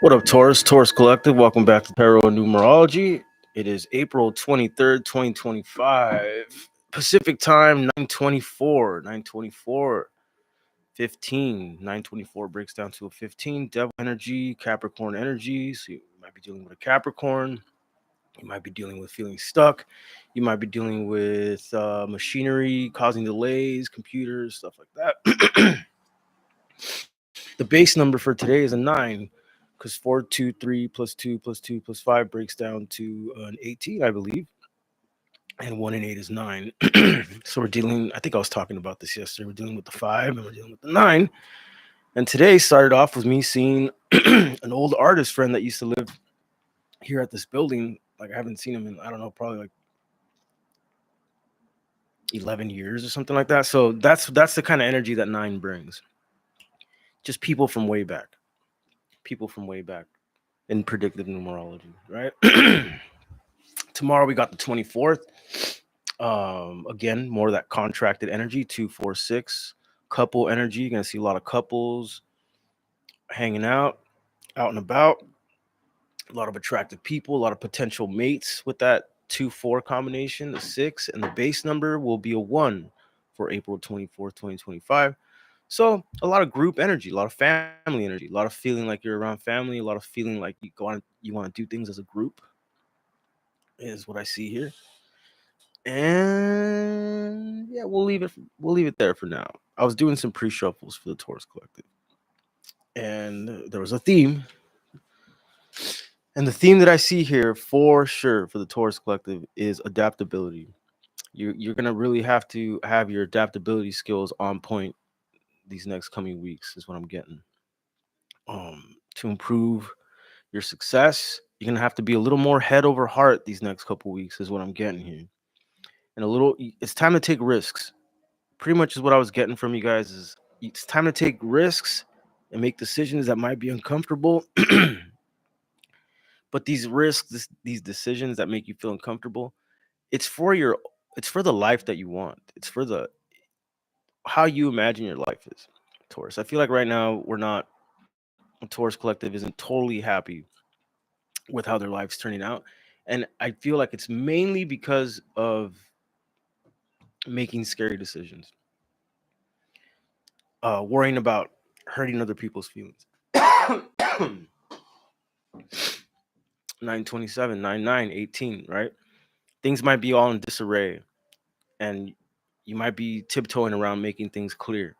What up, Taurus? Taurus Collective. Welcome back to Tarot and Numerology. It is April 23rd, 2025. Pacific time, 9:24. 9:24. 15. 9:24 breaks down to a 15. Devil energy, Capricorn energy. So you might be dealing with a Capricorn. You might be dealing with feeling stuck. You might be dealing with machinery causing delays, computers, stuff like that. The base number for today is a 9 because 4, 2, 3 plus 2 plus 2 plus 5 breaks down to an 18, I believe. And 1 and 8 is 9. So we're dealing, I think I was talking about this yesterday. We're dealing with the 5 and we're dealing with the 9. And today started off with me seeing an old artist friend that used to live here at this building. Like I haven't seen him in, I don't know, probably like 11 years or something like that. So that's the kind of energy that 9 brings. Just people from way back. People from way back in predictive numerology, right? Tomorrow we got the 24th. Again, more of that contracted energy, 246 couple energy. You're gonna see a lot of couples hanging out and about. A lot of attractive people, a lot of potential mates with that 2-4 combination. The 6 and the base number will be a 1 for April 24th, 2025. So a lot of group energy, a lot of family energy, a lot of feeling like you're around family, a lot of feeling like you want to do things as a group is what I see here. And yeah, we'll leave it there for now. I was doing some pre-shuffles for the Taurus Collective, and there was a theme. And the theme that I see here for sure for the Taurus Collective is adaptability. You're gonna really have to have your adaptability skills on point these next coming weeks, is what I'm getting. To improve your success, you're gonna have to be a little more head over heart these next couple weeks, is what I'm getting here. And it's time to take risks. Pretty much is what I was getting from you guys is it's time to take risks and make decisions that might be uncomfortable. But these risks, these decisions that make you feel uncomfortable, it's for your it's for the life that you want. It's for the how you imagine your life is. Taurus. I feel like right now we're not Taurus Collective isn't totally happy with how their life's turning out. And I feel like it's mainly because of making scary decisions. Worrying about hurting other people's feelings. 927, 99, 18, right? Things might be all in disarray and you might be tiptoeing around making things clear.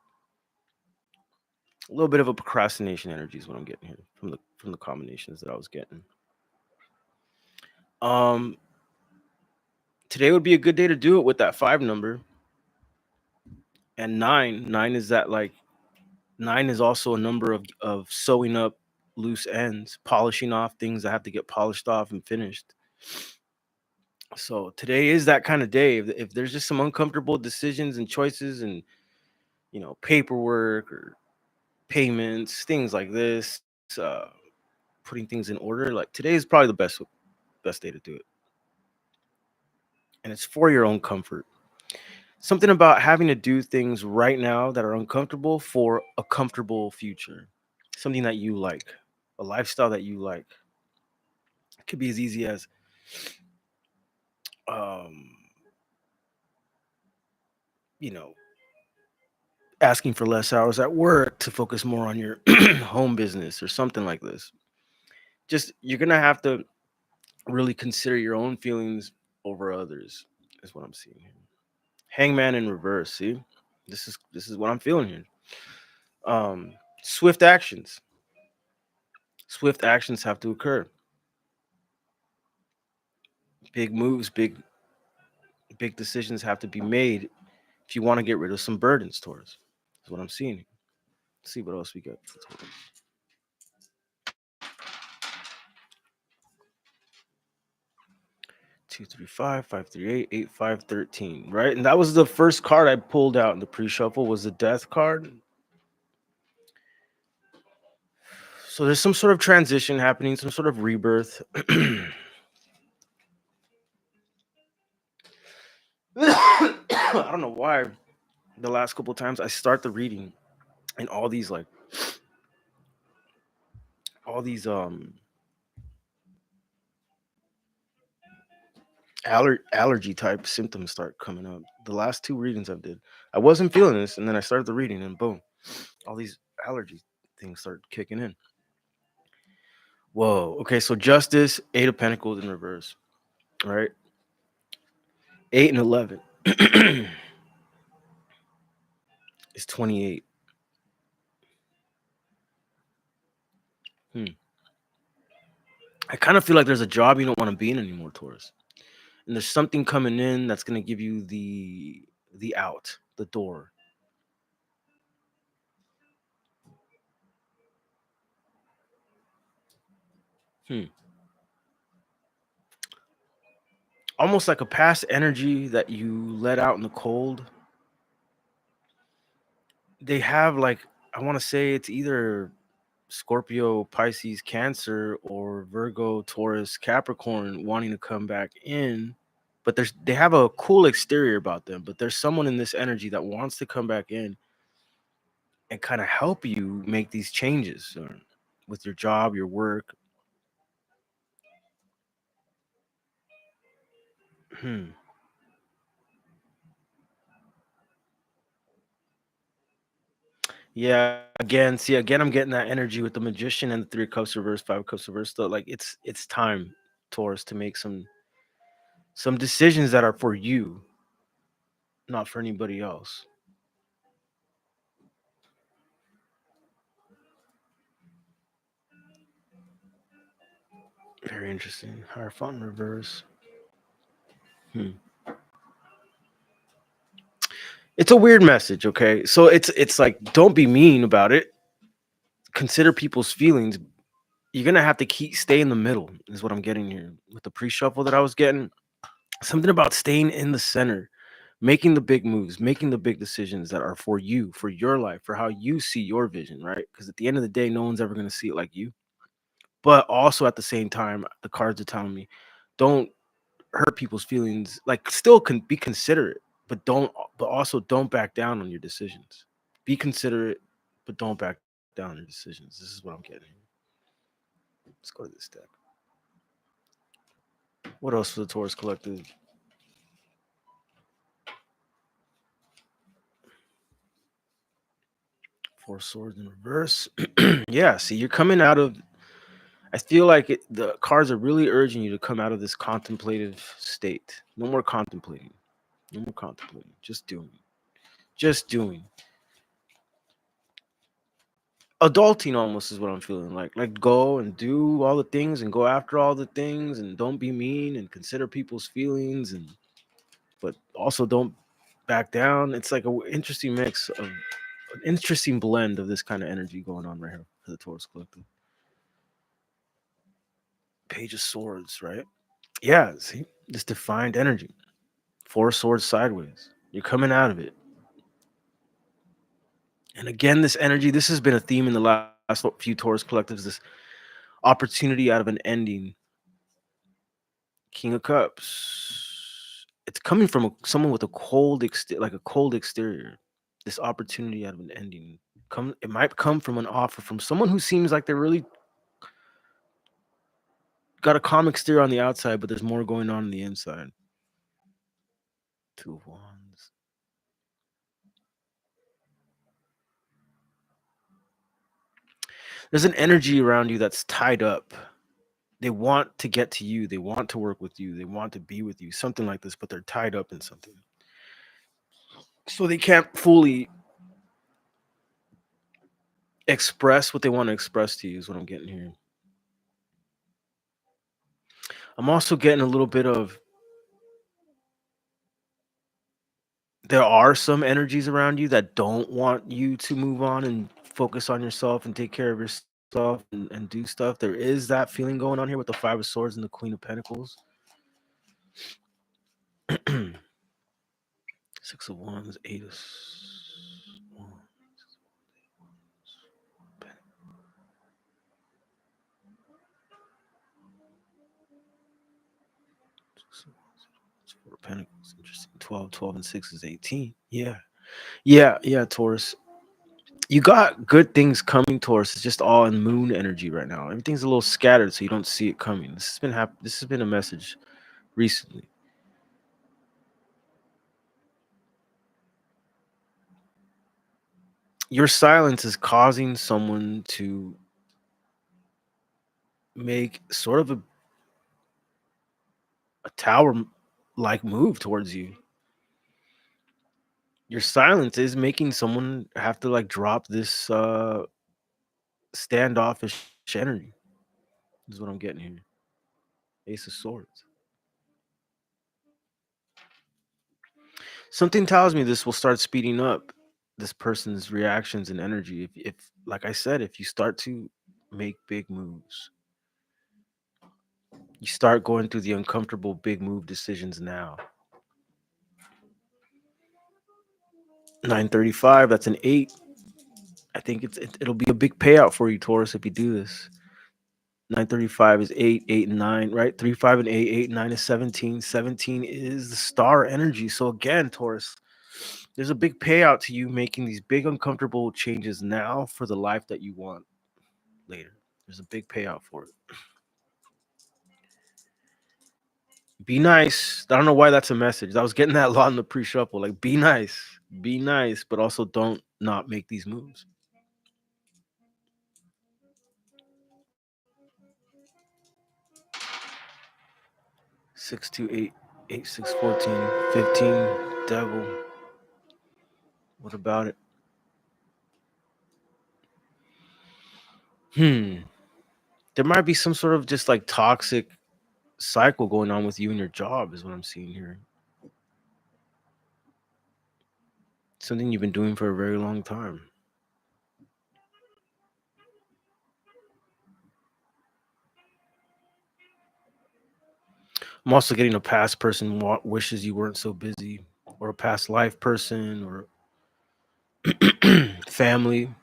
A little bit of a procrastination energy is what I'm getting here from the combinations that I was getting. Um Today would be a good day to do it with that 5 number. And 9 is that like 9 is also a number of sewing up loose ends, polishing off things that have to get polished off and finished. So today is that kind of day. If there's just some uncomfortable decisions and choices and paperwork or payments, things like this, putting things in order, like today is probably the best day to do it. And it's for your own comfort. Something about having to do things right now that are uncomfortable for a comfortable future. Something that you like, a lifestyle that you like. It could be as easy as um, you know, asking for less hours at work to focus more on your home business or something like this. Just you're gonna have to really consider your own feelings over others, is what I'm seeing here. Hangman in reverse. See, this is what I'm feeling here. Um, swift actions. Swift actions have to occur. Big moves, big decisions have to be made if you want to get rid of some burdens, Taurus. That's what I'm seeing here. Let's see what else we got. 235, 538, 8513, right? And that was the first card I pulled out in the pre-shuffle was the death card. So there's some sort of transition happening, some sort of rebirth. I don't know why the last couple of times I start the reading and all these like all these allergy type symptoms start coming up. The last two readings I did, I wasn't feeling this, and then I started the reading, and boom, all these allergy things start kicking in. Whoa. Okay, so Justice, Eight of Pentacles in reverse. All right, 8 and 11 is 28. Hmm. I kind of feel like there's a job you don't want to be in anymore, Taurus, and there's something coming in that's going to give you the out, the door. Hmm. Almost like a past energy that you let out in the cold. They have like, I want to say it's either Scorpio, Pisces, Cancer, or Virgo, Taurus, Capricorn wanting to come back in. But they have a cool exterior about them. But there's someone in this energy that wants to come back in and kind of help you make these changes with your job, your work. Hmm. Yeah. Again, I'm getting that energy with the Magician and the Three of Cups reverse, Five of Cups reverse. So like it's time, Taurus, to make some decisions that are for you, not for anybody else. Very interesting. Hierophant in reverse. Hmm. It's a weird message, okay? So it's like don't be mean about it. Consider people's feelings. You're gonna have to stay in the middle, is what I'm getting here. With the pre-shuffle that I was getting, something about staying in the center, making the big moves, making the big decisions that are for you, for your life, for how you see your vision, right? Because at the end of the day, no one's ever gonna see it like you. But also at the same time, the cards are telling me, don't hurt people's feelings. Like, still can be considerate, but also don't back down on your decisions. Be considerate, but don't back down on your decisions. This is what I'm getting. Let's go to this deck. What else for the Taurus collective? Four swords in reverse. Yeah, see, you're coming out of. I feel like the cards are really urging you to come out of this contemplative state. No more contemplating. No more contemplating. Just doing. Just doing. Adulting almost is what I'm feeling like. Like, go and do all the things and go after all the things and don't be mean and consider people's feelings, and but also don't back down. It's like an interesting mix of an interesting blend of this kind of energy going on right here for the Taurus collective. Page of Swords, right? Yeah, see, this defined energy. Four swords sideways. You're coming out of it. And again, this energy, this has been a theme in the last few Taurus collectives, this opportunity out of an ending. King of Cups. It's coming from someone with a like a cold exterior. This opportunity out of an ending. It might come from an offer from someone who seems like they're really got a calm exterior on the outside, but there's more going on the inside. Two of Wands. There's an energy around you that's tied up. They want to get to you. They want to work with you. They want to be with you. Something like this, but they're tied up in something. So they can't fully express what they want to express to you, is what I'm getting here. I'm also getting a little bit of, there are some energies around you that don't want you to move on and focus on yourself and take care of yourself and do stuff. There is that feeling going on here with the Five of Swords and the Queen of Pentacles. Six of Wands, Eight of Wands. Four of Pentacles, interesting. 12, 12 and 6 is 18. Yeah. Yeah, Taurus. You got good things coming, Taurus. It's just all in moon energy right now. Everything's a little scattered, so you don't see it coming. This has been a message recently. Your silence is causing someone to make sort of a tower like move towards you. Your silence is making someone have to like drop this standoffish energy. Is what I'm getting here. Ace of Swords. Something tells me this will start speeding up this person's reactions and energy. If like I said, if you start to make big moves, you start going through the uncomfortable big move decisions now. 935, that's an 8. I think it'll be a big payout for you, Taurus, if you do this. 935 is 8, 8 and 9, right? 3, 5 and 8, 8 and 9 is 17. 17 is the star energy. So again, Taurus, there's a big payout to you making these big uncomfortable changes now for the life that you want later. There's a big payout for it. Be nice. I don't know why that's a message. I was getting that a lot in the pre-shuffle. Like, be nice, but also don't not make these moves. Six two eight 614 15. Devil. What about it? Hmm. There might be some sort of just like toxic cycle going on with you and your job, is what I'm seeing here. Something you've been doing for a very long time. I'm also getting a past person wishes you weren't so busy, or a past life person, or family.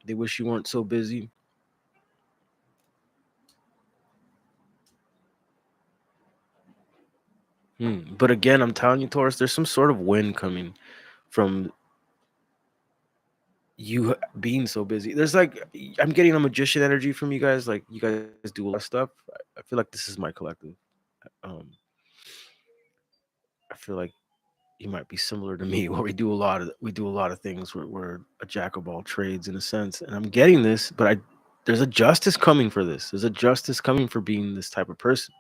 They wish you weren't so busy. But again, I'm telling you, Taurus, there's some sort of win coming from you being so busy. There's like, I'm getting a magician energy from you guys. Like, you guys do a lot of stuff. I feel like this is my collective. Um, I feel like you might be similar to me, where we do a lot of things. We're a jack of all trades in a sense, and I'm getting this, but there's a justice coming for this. There's a justice coming for being this type of person,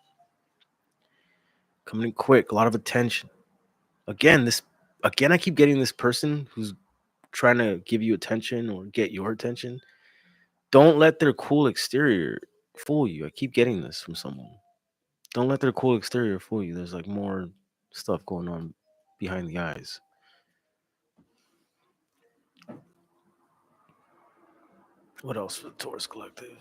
coming in quick, a lot of attention. Again, I keep getting this person who's trying to give you attention or get your attention. Don't let their cool exterior fool you. I keep getting this from someone. Don't let their cool exterior fool you. There's like more stuff going on behind the eyes. What else for the Taurus Collective?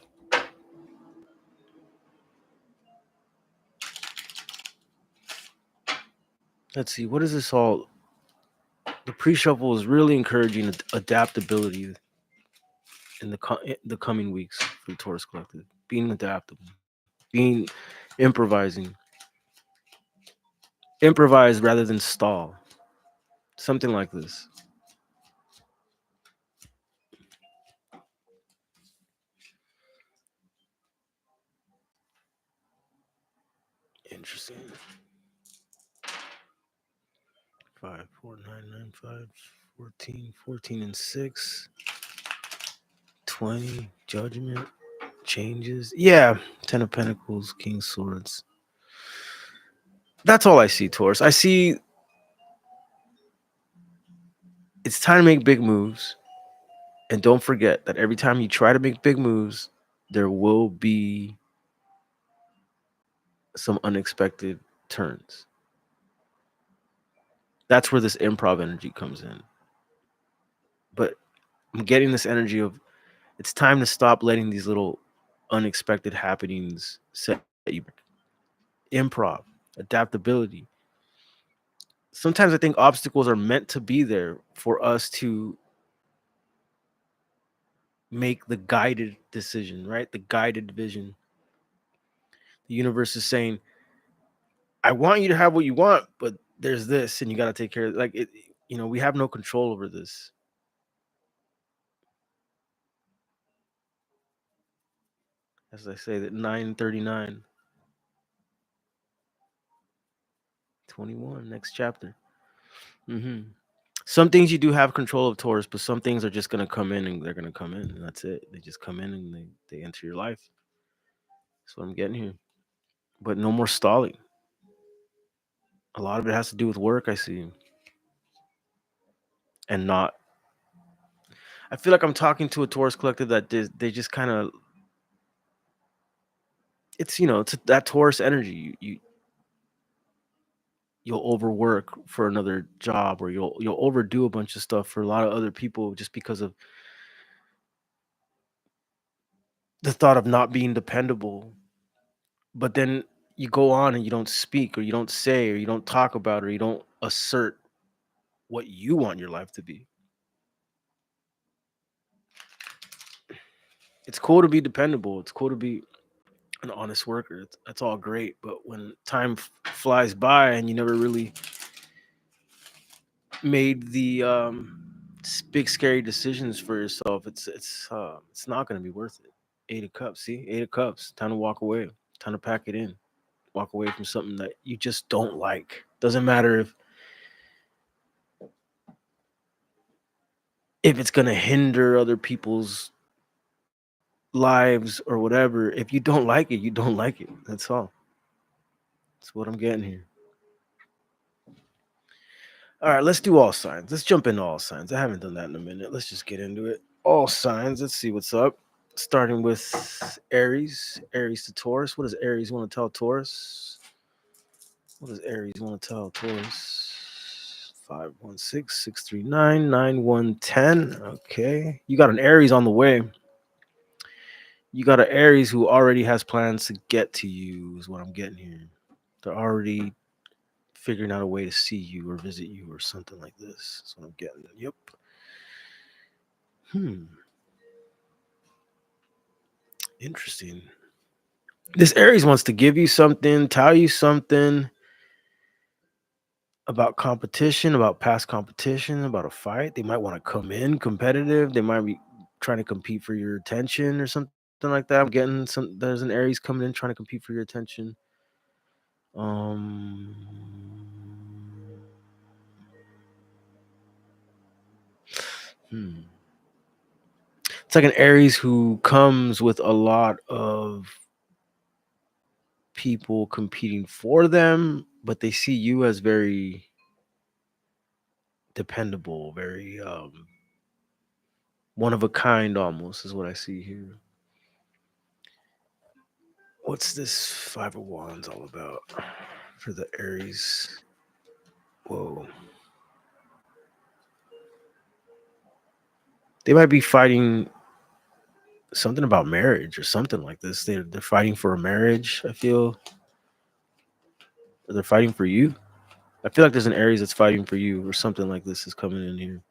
Let's see. What is this all? The pre-shuffle is really encouraging adaptability in the coming weeks for the Taurus Collective. Being adaptable, being improvising, improvise rather than stall. Something like this. Interesting. 5, 4, 9, 9, 5, 14, 14 and 6, 20, judgment, changes. Yeah, 10 of Pentacles, King Swords. That's all I see, Taurus. I see it's time to make big moves. And don't forget that every time you try to make big moves, there will be some unexpected turns. That's where this improv energy comes in. But I'm getting this energy of it's time to stop letting these little unexpected happenings set you back. Improv, adaptability. Sometimes I think obstacles are meant to be there for us to make the guided decision, right? The guided vision. The universe is saying, I want you to have what you want, but there's this, and you got to take care of it. Like it. We have no control over this. As I say, that 939, 21, next chapter. hmm Some things you do have control of, Taurus, but some things are just going to come in and they're going to come in, and that's it. They just come in and they enter your life. That's what I'm getting here. But no more stalling. A lot of it has to do with work, I see, and not. I feel like I'm talking to a Taurus collective that they just kind of. It's that Taurus energy. You'll overwork for another job, or you'll overdo a bunch of stuff for a lot of other people just because of the thought of not being dependable. But then you go on and you don't speak, or you don't say, or you don't talk about, or you don't assert what you want your life to be. It's cool to be dependable. It's cool to be an honest worker. That's all great. But when time flies by and you never really made the big scary decisions for yourself, it's not going to be worth it. 8 of Cups, see, 8 of Cups. Time to walk away. Time to pack it in. Walk away from something that you just don't like. Doesn't matter if it's going to hinder other people's lives or whatever. If you don't like it, you don't like it. That's all. That's what I'm getting here. All right, let's do all signs. Let's jump into all signs. I haven't done that in a minute. Let's just get into it. All signs. Let's see what's up. Starting with Aries. Aries to Taurus. What does Aries want to tell Taurus? What does Aries want to tell Taurus? 516-639-9110. Okay. You got an Aries on the way. You got an Aries who already has plans to get to you, is what I'm getting here. They're already figuring out a way to see you or visit you or something like this. That's what I'm getting. Yep. Interesting. This Aries wants to give you something, tell you something about competition, about past competition, about a fight. They might want to come in competitive. They might be trying to compete for your attention or something like that. I'm getting there's an Aries coming in trying to compete for your attention. Um hmm. It's like an Aries who comes with a lot of people competing for them, but they see you as very dependable, very one of a kind almost is what I see here. What's this 5 of Wands all about for the Aries? Whoa. They might be fighting something about marriage or something like this. They're fighting for a marriage, I feel. Or they're fighting for you. I feel like there's an Aries that's fighting for you or something like this is coming in here.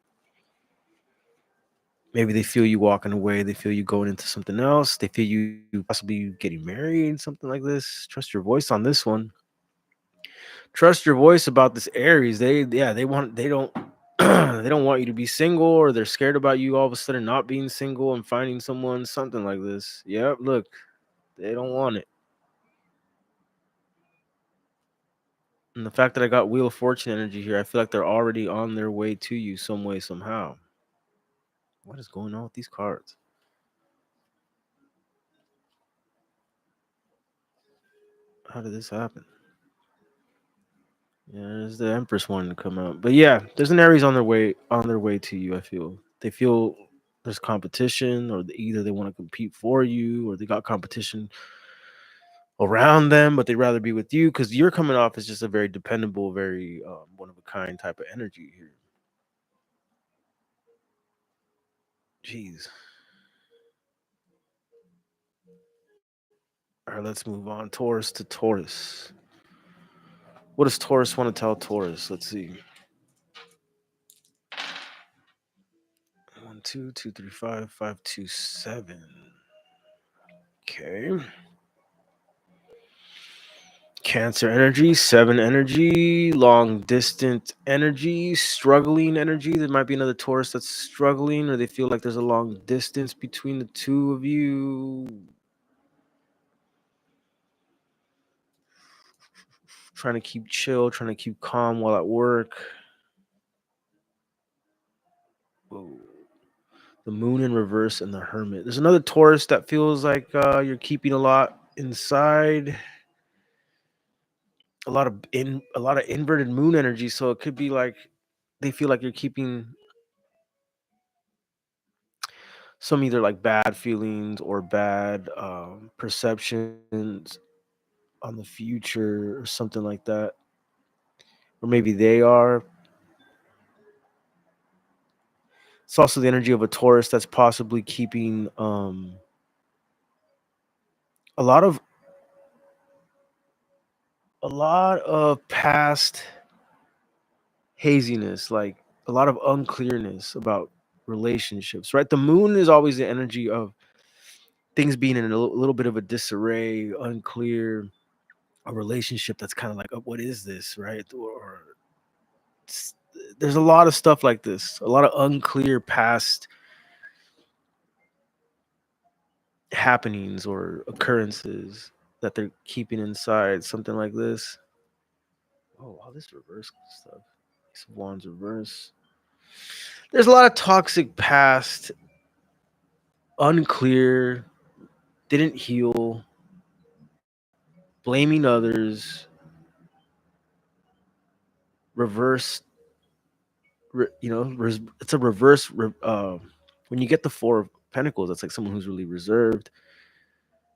Maybe they feel you walking away. They feel you going into something else. They feel you possibly getting married, something like this. Trust your voice on this one. Trust your voice about this Aries. They don't they don't want you to be single, or they're scared about you all of a sudden not being single and finding someone, something like this. Yep, look, they don't want it. And the fact that I got Wheel of Fortune energy here, I feel like they're already on their way to you some way, somehow. What is going on with these cards? How did this happen? Yeah, there's the Empress wanting to come out. But yeah, there's an Aries on their way to you, I feel. They feel there's competition, or either they want to compete for you, or they got competition around them, but they'd rather be with you because you're coming off as just a very dependable, very one of a kind type of energy here. Jeez. All right, let's move on. Taurus to Taurus. What does Taurus want to tell Taurus? Let's see. 1, 2, 2, 3, 5, 5, 2, 7. Okay. Cancer energy, 7 energy, long distance energy, struggling energy. There might be another Taurus that's struggling, or they feel like there's a long distance between the two of you. trying to keep chill, trying to keep calm while at work. Whoa. The moon in reverse and the hermit. There's another Taurus that feels like you're keeping a lot inside. A lot of inverted moon energy. So it could be like they feel like you're keeping some either like bad feelings or bad perceptions on the future or something like that. Or maybe they are. It's also the energy of a Taurus that's possibly keeping a lot of past haziness, like a lot of unclearness about relationships, right? The moon is always the energy of things being in a little bit of a disarray, unclear, a relationship that's kind of like, oh, what is this, right? Or there's a lot of stuff like this, a lot of unclear past happenings or occurrences that they're keeping inside, something like this. Oh, all this reverse stuff. Ace of Wands reverse. There's a lot of toxic past, unclear, didn't heal, blaming others, reverse. It's a reverse. When you get the Four of Pentacles, that's like someone who's really reserved,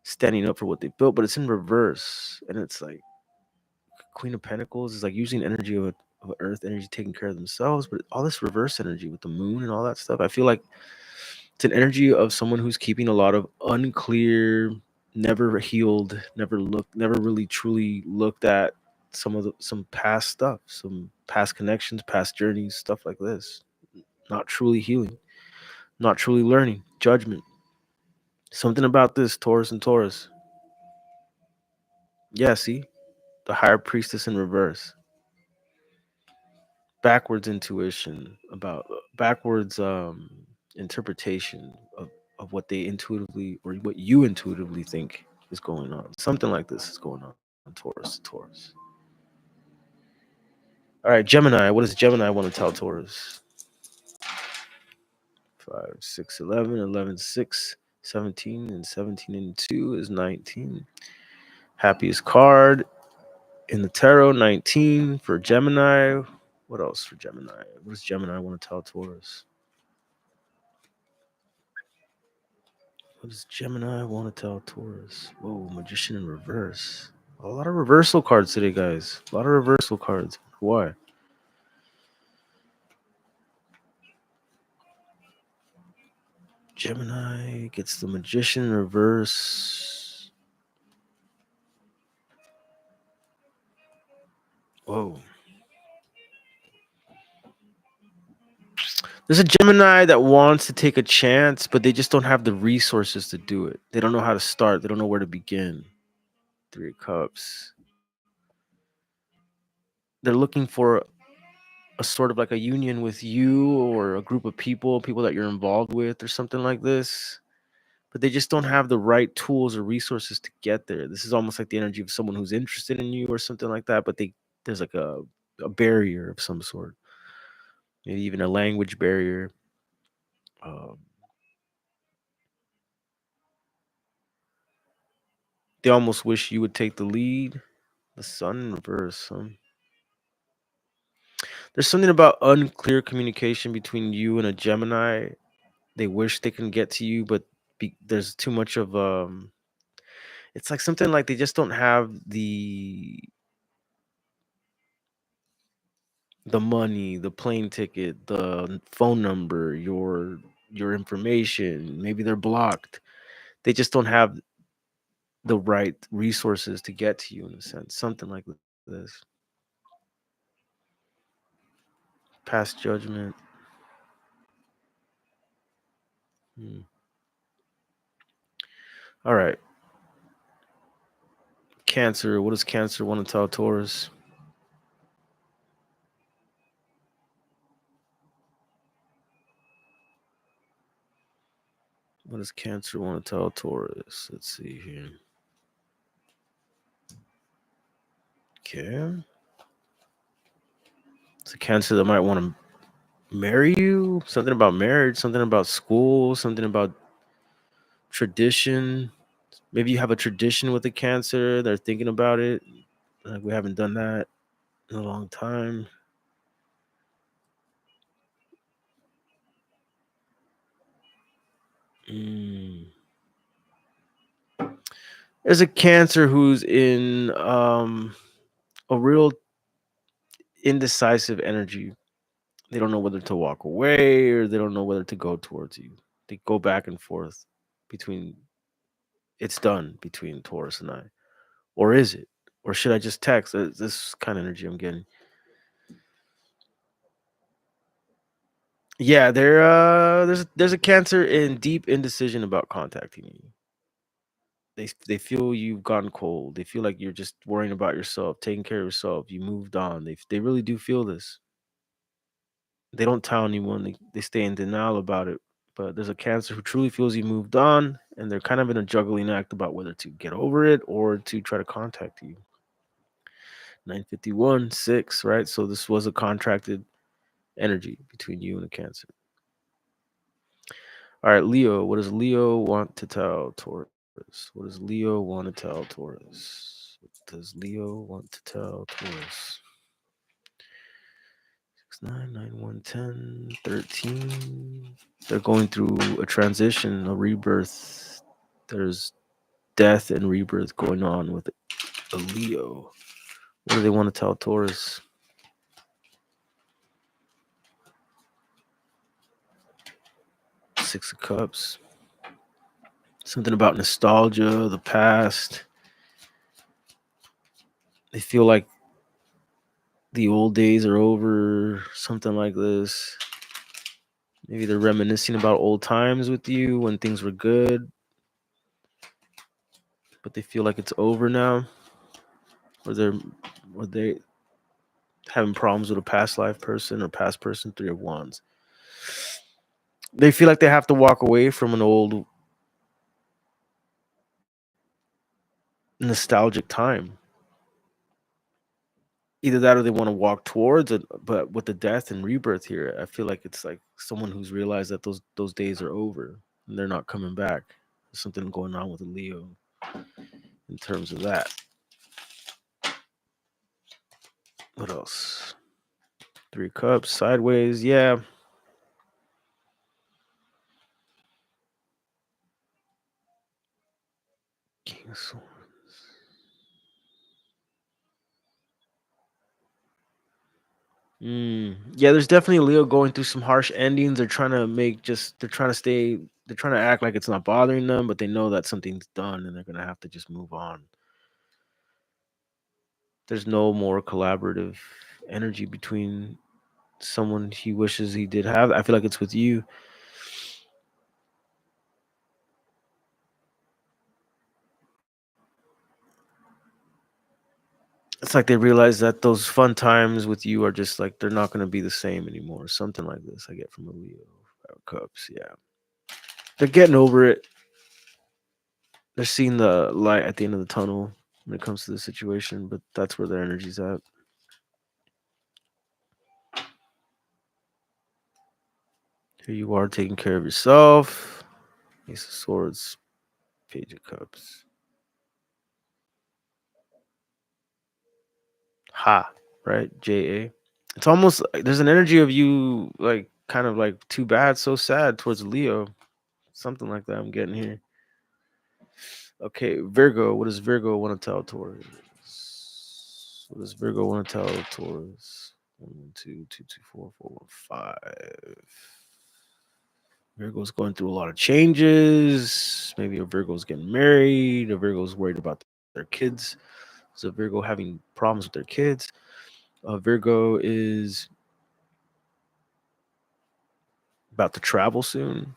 standing up for what they built, but it's in reverse, and it's like Queen of Pentacles is like using energy of Earth energy, taking care of themselves, but all this reverse energy with the moon and all that stuff. I feel like it's an energy of someone who's keeping a lot of unclear, never healed, never really truly looked at some past stuff, some past connections, past journeys, stuff like this. Not truly healing, not truly learning, judgment. Something about this Taurus and Taurus. Yeah, see? The higher priestess in reverse. Backwards intuition about backwards interpretation of what they intuitively or what you intuitively think is going on. Something like this is going on. Taurus. All right, Gemini. What does Gemini want to tell Taurus? 5, 6, 11, 11, 6, 17, and 17 and 2 is 19. Happiest card in the tarot, 19 for Gemini. What else for Gemini? What does Gemini want to tell Taurus? What does Gemini want to tell Taurus? Whoa, Magician in reverse. A lot of reversal cards today, guys. A lot of reversal cards. Why? Gemini gets the Magician in reverse. Whoa. There's a Gemini that wants to take a chance, but they just don't have the resources to do it. They don't know how to start. They don't know where to begin. 3 of Cups. They're looking for a sort of like a union with you or a group of people that you're involved with or something like this. But they just don't have the right tools or resources to get there. This is almost like the energy of someone who's interested in you or something like that, but there's like a barrier of some sort, maybe even a language barrier. Um, they almost wish you would take the lead. The Sun in reverse. There's something about unclear communication between you and a Gemini. They wish they can get to you, but there's too much of it's like something like they just don't have the money, the plane ticket, the phone number, your information. Maybe they're blocked. They just don't have the right resources to get to you in a sense. Something like this. Past judgment. Hmm. All right. Cancer. What does Cancer want to tell Taurus? What does Cancer want to tell Taurus? Let's see here. Okay. It's a Cancer that might want to marry you. Something about marriage, something about school, something about tradition. Maybe you have a tradition with a Cancer. They're thinking about it. Like, we haven't done that in a long time. Mm. There's a Cancer who's in a real indecisive energy. They don't know whether to walk away or they don't know whether to go towards you. They go back and forth between it's done between Taurus and I. Or is it? Or should I just text? This kind of energy I'm getting. Yeah, there's a Cancer in deep indecision about contacting you. They feel you've gone cold. They feel like you're just worrying about yourself, taking care of yourself. You moved on. They really do feel this. They don't tell anyone. They stay in denial about it. But there's a Cancer who truly feels you moved on, and they're kind of in a juggling act about whether to get over it or to try to contact you. 951, 6, right? So this was a contracted energy between you and a Cancer. All right, Leo. What does Leo want to tell Taurus? What does Leo want to tell Taurus? What does Leo want to tell Taurus? 9, 9, 1, 10, 13. They're going through a transition, a rebirth. There's death and rebirth going on with a Leo. What do they want to tell Taurus? Six of Cups. Something about nostalgia, the past. They feel like the old days are over, something like this. Maybe they're reminiscing about old times with you when things were good, but they feel like it's over now. Or they having problems with a past life person or past person. 3 of Wands. They feel like they have to walk away from an old nostalgic time. Either that or they want to walk towards it, but with the death and rebirth here, I feel like it's like someone who's realized that those days are over and they're not coming back. There's something going on with a Leo in terms of that. What else? 3 of Cups sideways. Yeah. King of Swords. Yeah, there's definitely Leo going through some harsh endings. They're trying to stay, they're trying to act like it's not bothering them, but they know that something's done and they're going to have to just move on. There's no more collaborative energy between someone he wishes he did have. I feel like it's with you. It's like they realize that those fun times with you are just like they're not going to be the same anymore. Something like this I get from a Leo. 5 of Cups, yeah. They're getting over it. They're seeing the light at the end of the tunnel when it comes to the situation, but that's where their energy's at. Here you are taking care of yourself. Ace of Swords, Page of Cups. Ha, right? JA. It's almost like there's an energy of you like kind of like too bad, so sad towards Leo. Something like that I'm getting here. Okay, Virgo. What does Virgo want to tell Taurus? What does Virgo want to tell Taurus? 1, 2, 2, 2, 4, 4, 1, 5. Virgo's going through a lot of changes. Maybe a Virgo's getting married. A Virgo's worried about their kids. So Virgo having problems with their kids. Virgo is about to travel soon.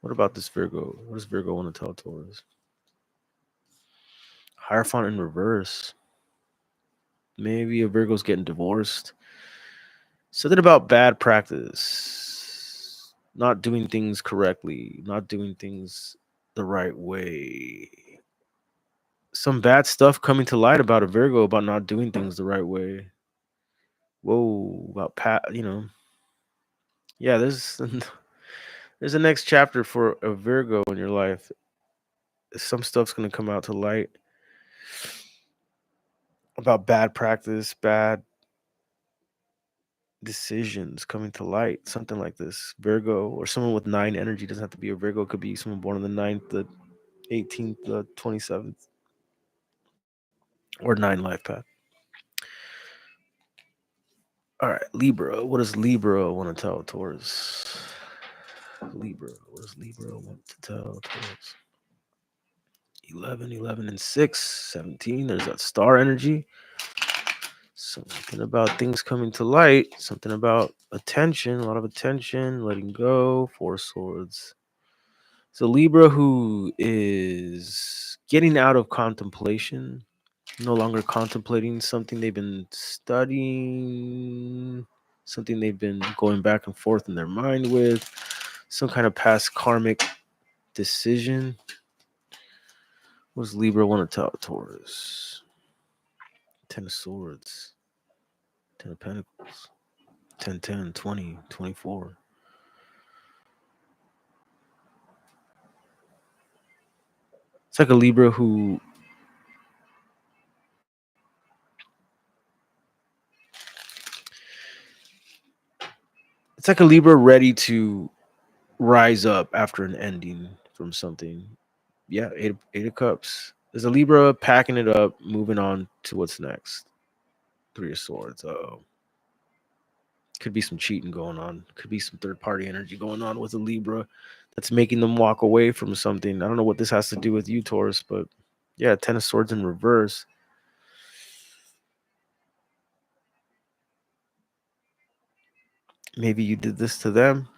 What about this Virgo? What does Virgo want to tell Taurus? Hierophant in reverse. Maybe a Virgo's getting divorced. Something about bad practice. Not doing things correctly. Not doing things the right way. some bad stuff coming to light about a Virgo, about not doing things the right way. Whoa, about yeah, there's a next chapter for a Virgo in your life. Some stuff's gonna come out to light about bad practice, bad decisions coming to light, something like this. Virgo or someone with 9 energy, doesn't have to be a Virgo, could be someone born on the 9th, the 18th, the 27th, or 9 life path. All right, Libra. What does Libra want to tell Taurus? Libra. What does Libra want to tell Taurus? 11, 11, and 6, 17. There's that star energy. Something about things coming to light. Something about attention, a lot of attention, letting go. 4 swords. So Libra, who is getting out of contemplation, no longer contemplating something they've been studying, something they've been going back and forth in their mind with, some kind of past karmic decision. What does Libra want to tell Taurus? 10 of Swords, 10 of Pentacles, 10, 10, 20, 24. It's like a Libra who it's like a Libra ready to rise up after an ending from something. Yeah, eight of Cups. There's a Libra packing it up, moving on to what's next. 3 of Swords. Uh-oh. Could be some cheating going on. Could be some third party energy going on with a Libra that's making them walk away from something. I don't know what this has to do with you, Taurus, but yeah, 10 of Swords in reverse. Maybe you did this to them.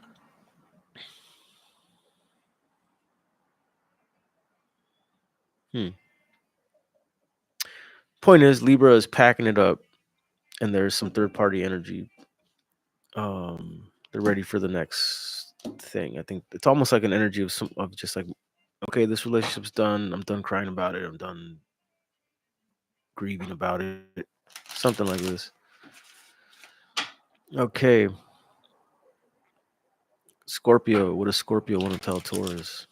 Point is, Libra is packing it up, and there's some third party energy. They're ready for the next thing. I think it's almost like an energy of just like, okay, this relationship's done. I'm done crying about it. I'm done grieving about it. Something like this. Okay. Scorpio. What does Scorpio want to tell Taurus?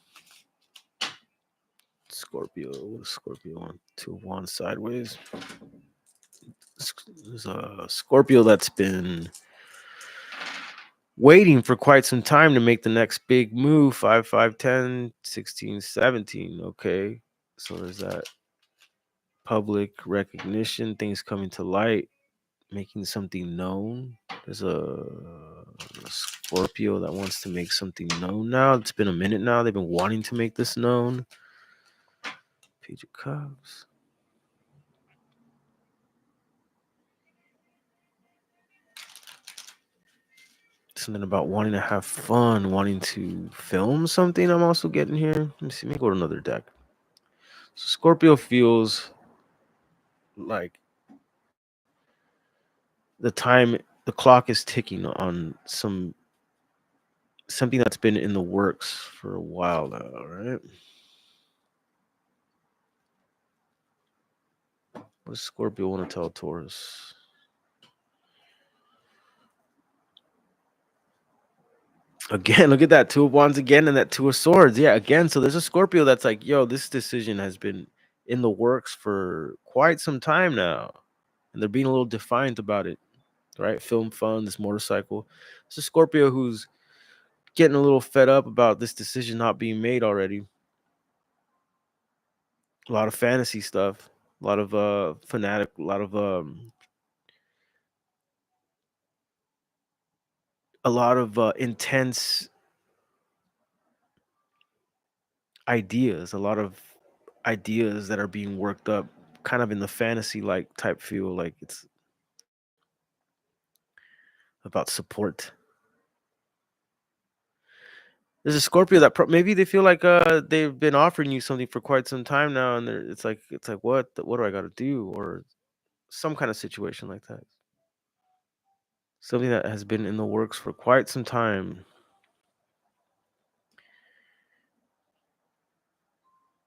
Scorpio. What does Scorpio want? 2 of Wands sideways. There's a Scorpio that's been waiting for quite some time to make the next big move. 5, 5, 10, 16, 17. Okay. So there's that public recognition, things coming to light, making something known. There's a Scorpio that wants to make something known now. It's been a minute now. They've been wanting to make this known. Page of Cups. Something about wanting to have fun, wanting to film something. I'm also getting here. Let me see. Let me go to another deck. So Scorpio feels like the clock is ticking on something that's been in the works for a while now, right? What does Scorpio want to tell Taurus? Again, look at that 2 of Wands again, and that 2 of Swords. Yeah, again. So there's a Scorpio that's like, yo, this decision has been in the works for quite some time now, and they're being a little defiant about it, right? Film fun, this motorcycle. It's a Scorpio who's getting a little fed up about this decision not being made already. A lot of fantasy stuff, a lot of fanatic, a lot of intense ideas, a lot of ideas that are being worked up kind of in the fantasy like type feel, like it's about support. There's a Scorpio that maybe they feel like they've been offering you something for quite some time now, and it's like what do I got to do, or some kind of situation like that. Something that has been in the works for quite some time.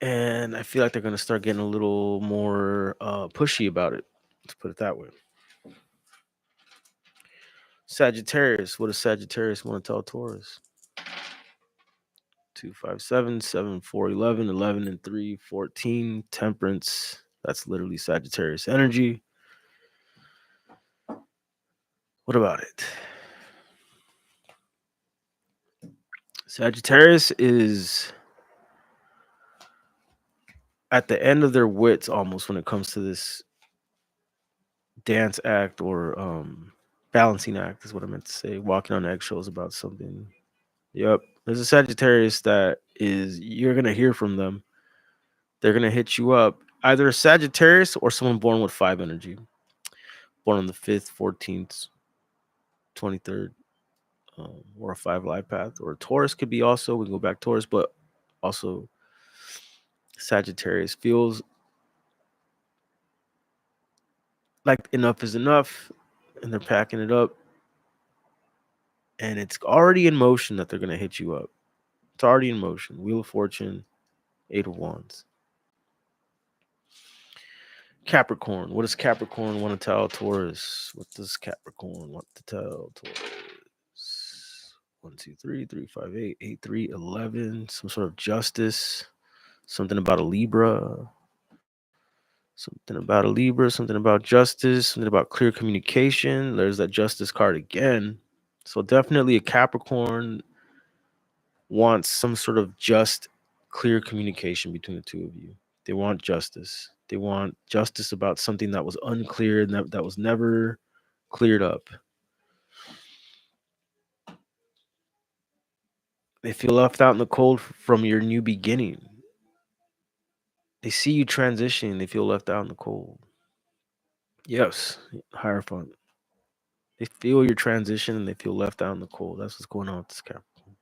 And I feel like they're going to start getting a little more pushy about it. Let's put it that way. Sagittarius. What does Sagittarius want to tell Taurus? 2, 5, 7, 7, 4, 11, 11 and 3, 14. Temperance. That's literally Sagittarius energy. What about it? Sagittarius is at the end of their wits almost when it comes to this dance act or balancing act is what I meant to say. Walking on eggshells about something. Yep. There's a Sagittarius that is, you're going to hear from them. They're going to hit you up. Either a Sagittarius or someone born with 5 energy. Born on the 5th, 14th, 23rd, or a 5 life path. Or a Taurus could be also, we can go back Taurus, but also Sagittarius feels like enough is enough and they're packing it up. And it's already in motion that they're going to hit you up. It's already in motion. Wheel of Fortune, 8 of Wands. Capricorn. What does Capricorn want to tell Taurus? What does Capricorn want to tell Taurus? 1, 2, 3, 3, 5, 8, 8, 3, 11. Some sort of justice. Something about a Libra. Something about a Libra. Something about justice. Something about clear communication. There's that justice card again. So definitely a Capricorn wants some sort of just, clear communication between the two of you. They want justice. They want justice about something that was unclear and that was never cleared up. They feel left out in the cold from your new beginning. They see you transitioning. They feel left out in the cold. Yes, Hierophant. They feel your transition and they feel left out in the cold. That's what's going on with this Capricorn.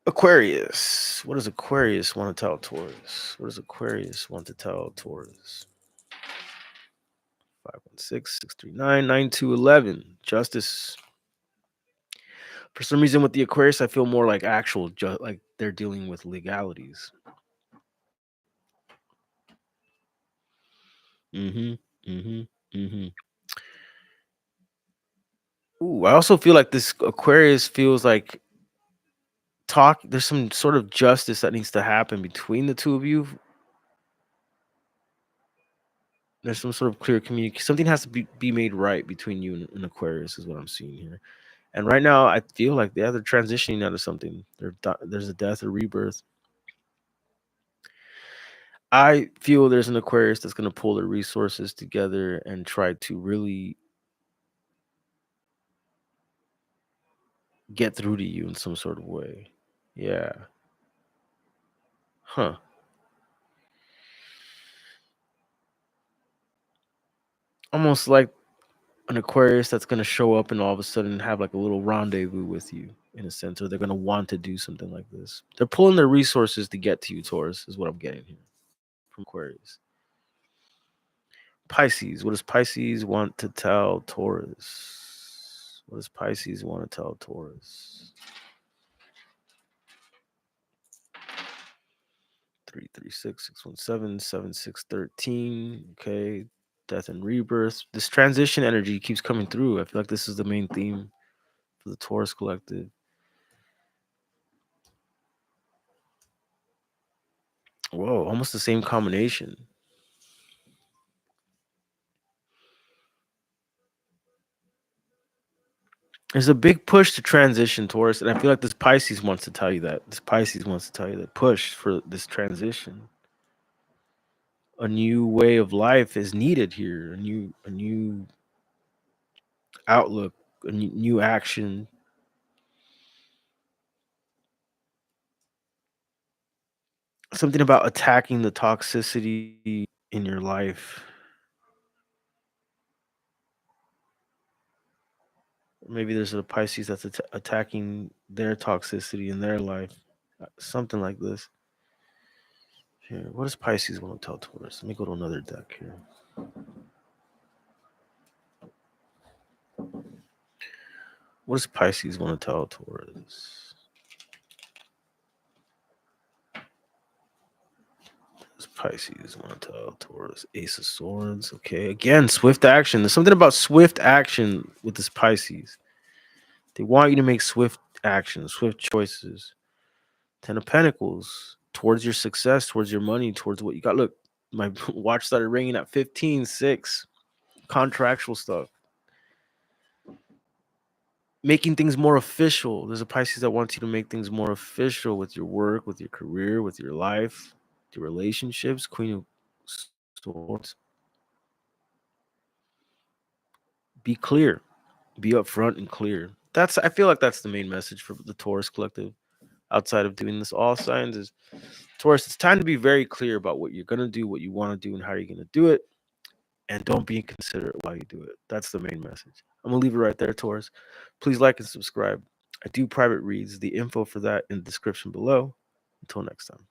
Aquarius. What does Aquarius want to tell Taurus? What does Aquarius want to tell Taurus? 516 639 9211. Justice. For some reason, with the Aquarius, I feel more like actual, like they're dealing with legalities. Mm-hmm. Mm-hmm. Mm-hmm. Ooh, I also feel like this Aquarius feels like talk. There's some sort of justice that needs to happen between the two of you. There's some sort of clear communication. Something has to be made right between you and Aquarius, is what I'm seeing here. And right now, I feel like they're transitioning out of something. There's a death or rebirth. I feel there's an Aquarius that's going to pull their resources together and try to really get through to you in some sort of way. Yeah. Huh. Almost like an Aquarius that's going to show up and all of a sudden have like a little rendezvous with you in a sense, or they're going to want to do something like this. They're pulling their resources to get to you, Taurus, is what I'm getting here from Aquarius. Pisces. What does Pisces want to tell Taurus? What does Pisces want to tell Taurus? 336 617 7613. Okay. Death and rebirth. This transition energy keeps coming through. I feel like this is the main theme for the Taurus collective. Whoa, almost the same combination. There's a big push to transition, Taurus, and I feel like this Pisces wants to tell you that. This Pisces wants to tell you that push for this transition. A new way of life is needed here. A new outlook, a new action. Something about attacking the toxicity in your life. Maybe there's a Pisces that's attacking their toxicity in their life. Something like this. Here, what does Pisces want to tell Taurus? Let me go to another deck here. What does Pisces want to tell Taurus? Pisces want to tell Taurus? Ace of Swords. Okay, again, swift action. There's something about swift action with this Pisces. They want you to make swift actions, swift choices. Ten of Pentacles, towards your success, towards your money, towards what you got. Look, my watch started ringing at 15:06. Contractual stuff. Making things more official. There's a Pisces that wants you to make things more official with your work, with your career, with your life, your relationships. Queen of Swords. Be clear. Be upfront and clear. I feel like that's the main message for the Taurus collective. Outside of doing this, all signs is Taurus. It's time to be very clear about what you're gonna do, what you want to do, and how you're gonna do it. And don't be inconsiderate while you do it. That's the main message. I'm gonna leave it right there, Taurus. Please like and subscribe. I do private reads. The info for that in the description below. Until next time.